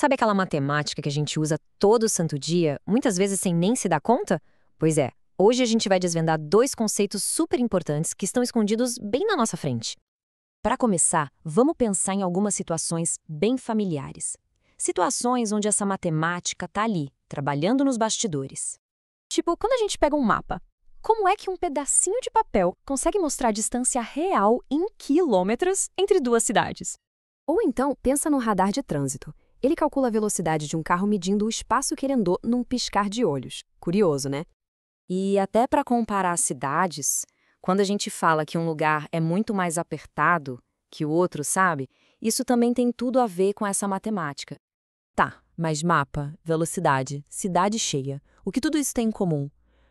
Sabe aquela matemática que a gente usa todo santo dia, muitas vezes sem nem se dar conta? Pois é, hoje a gente vai desvendar dois conceitos super importantes que estão escondidos bem na nossa frente. Para começar, vamos pensar em algumas situações bem familiares. Situações onde essa matemática está ali, trabalhando nos bastidores. Tipo, quando a gente pega um mapa, como é que um pedacinho de papel consegue mostrar a distância real em quilômetros entre duas cidades? Ou então, pensa no radar de trânsito. Ele calcula a velocidade de um carro medindo o espaço que ele andou num piscar de olhos. Curioso, né? E até para comparar cidades, quando a gente fala que um lugar é muito mais apertado que o outro, sabe? Isso também tem tudo a ver com essa matemática. Tá, mas mapa, velocidade, cidade cheia, o que tudo isso tem em comum?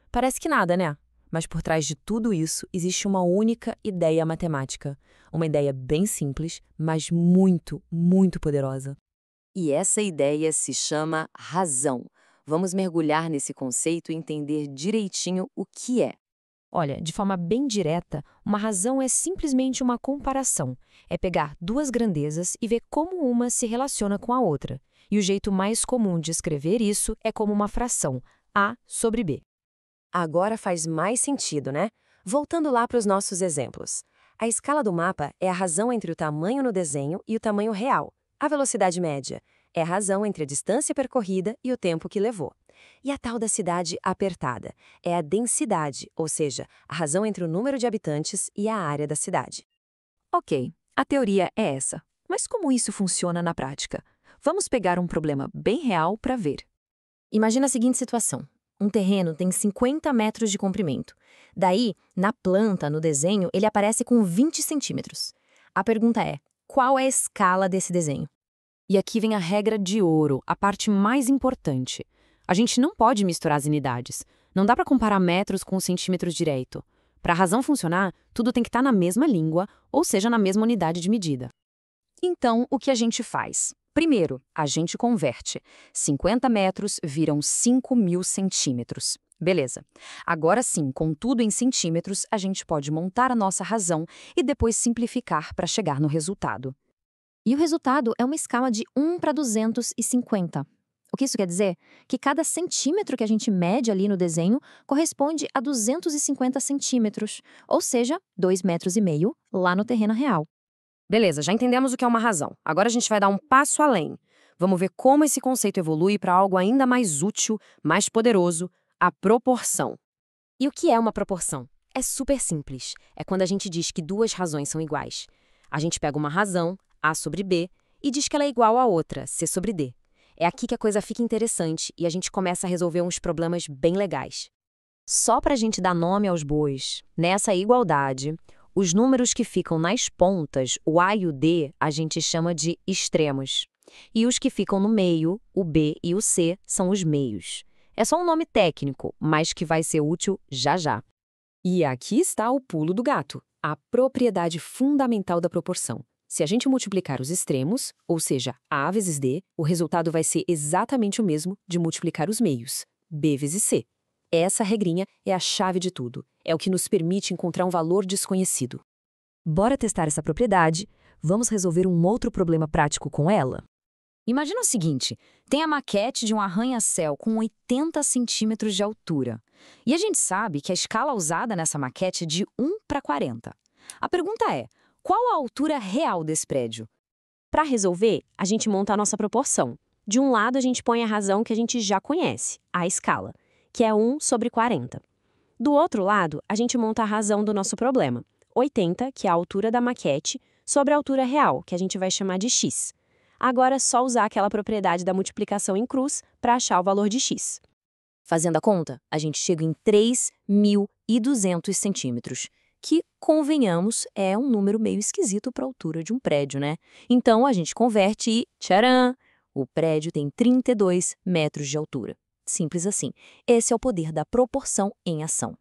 Parece que nada, né? Mas por trás de tudo isso existe uma única ideia matemática. Uma ideia bem simples, mas muito, muito poderosa. E essa ideia se chama razão. Vamos mergulhar nesse conceito e entender direitinho o que é. Olha, de forma bem direta, uma razão é simplesmente uma comparação. É pegar duas grandezas e ver como uma se relaciona com a outra. E o jeito mais comum de escrever isso é como uma fração, A sobre B. Agora faz mais sentido, né? Voltando lá para os nossos exemplos. A escala do mapa é a razão entre o tamanho no desenho e o tamanho real. A velocidade média é a razão entre a distância percorrida e o tempo que levou. E a tal da cidade apertada é a densidade, ou seja, a razão entre o número de habitantes e a área da cidade. Ok, a teoria é essa. Mas como isso funciona na prática? Vamos pegar um problema bem real para ver. Imagina a seguinte situação. Um terreno tem 50 metros de comprimento. Daí, na planta, no desenho, ele aparece com 20 centímetros. A pergunta é, qual é a escala desse desenho? E aqui vem a regra de ouro, a parte mais importante. A gente não pode misturar as unidades. Não dá para comparar metros com centímetros direito. Para a razão funcionar, tudo tem que estar na mesma língua, ou seja, na mesma unidade de medida. Então, o que a gente faz? Primeiro, a gente converte. 50 metros viram 5.000 centímetros. Beleza. Agora sim, com tudo em centímetros, a gente pode montar a nossa razão e depois simplificar para chegar no resultado. E o resultado é uma escala de 1 para 250. O que isso quer dizer? Que cada centímetro que a gente mede ali no desenho corresponde a 250 centímetros, ou seja, 2,5 metros lá no terreno real. Beleza, já entendemos o que é uma razão. Agora a gente vai dar um passo além. Vamos ver como esse conceito evolui para algo ainda mais útil, mais poderoso, a proporção. E o que é uma proporção? É super simples. É quando a gente diz que duas razões são iguais. A gente pega uma razão, A sobre B, e diz que ela é igual a outra, C sobre D. É aqui que a coisa fica interessante e a gente começa a resolver uns problemas bem legais. Só para a gente dar nome aos bois, nessa igualdade, os números que ficam nas pontas, o A e o D, a gente chama de extremos. E os que ficam no meio, o B e o C, são os meios. É só um nome técnico, mas que vai ser útil já já. E aqui está o pulo do gato, a propriedade fundamental da proporção. Se a gente multiplicar os extremos, ou seja, A vezes D, o resultado vai ser exatamente o mesmo de multiplicar os meios, B vezes C. Essa regrinha é a chave de tudo. É o que nos permite encontrar um valor desconhecido. Bora testar essa propriedade? Vamos resolver um outro problema prático com ela? Imagina o seguinte, tem a maquete de um arranha-céu com 80 centímetros de altura. E a gente sabe que a escala usada nessa maquete é de 1 para 40. A pergunta é, qual a altura real desse prédio? Para resolver, a gente monta a nossa proporção. De um lado, a gente põe a razão que a gente já conhece, a escala, que é 1 sobre 40. Do outro lado, a gente monta a razão do nosso problema, 80, que é a altura da maquete, sobre a altura real, que a gente vai chamar de x. Agora é só usar aquela propriedade da multiplicação em cruz para achar o valor de x. Fazendo a conta, a gente chega em 3.200 centímetros, que, convenhamos, é um número meio esquisito para a altura de um prédio, né? Então a gente converte e, tcharam! O prédio tem 32 metros de altura. Simples assim. Esse é o poder da proporção em ação.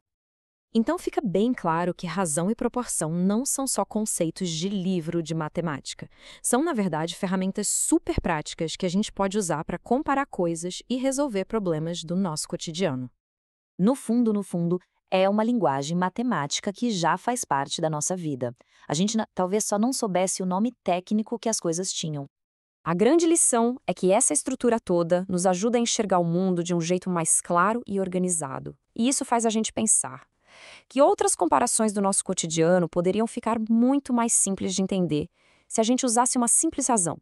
Então fica bem claro que razão e proporção não são só conceitos de livro de matemática. São, na verdade, ferramentas super práticas que a gente pode usar para comparar coisas e resolver problemas do nosso cotidiano. No fundo, é uma linguagem matemática que já faz parte da nossa vida. A gente talvez só não soubesse o nome técnico que as coisas tinham. A grande lição é que essa estrutura toda nos ajuda a enxergar o mundo de um jeito mais claro e organizado. E isso faz a gente pensar que outras comparações do nosso cotidiano poderiam ficar muito mais simples de entender se a gente usasse uma simples razão.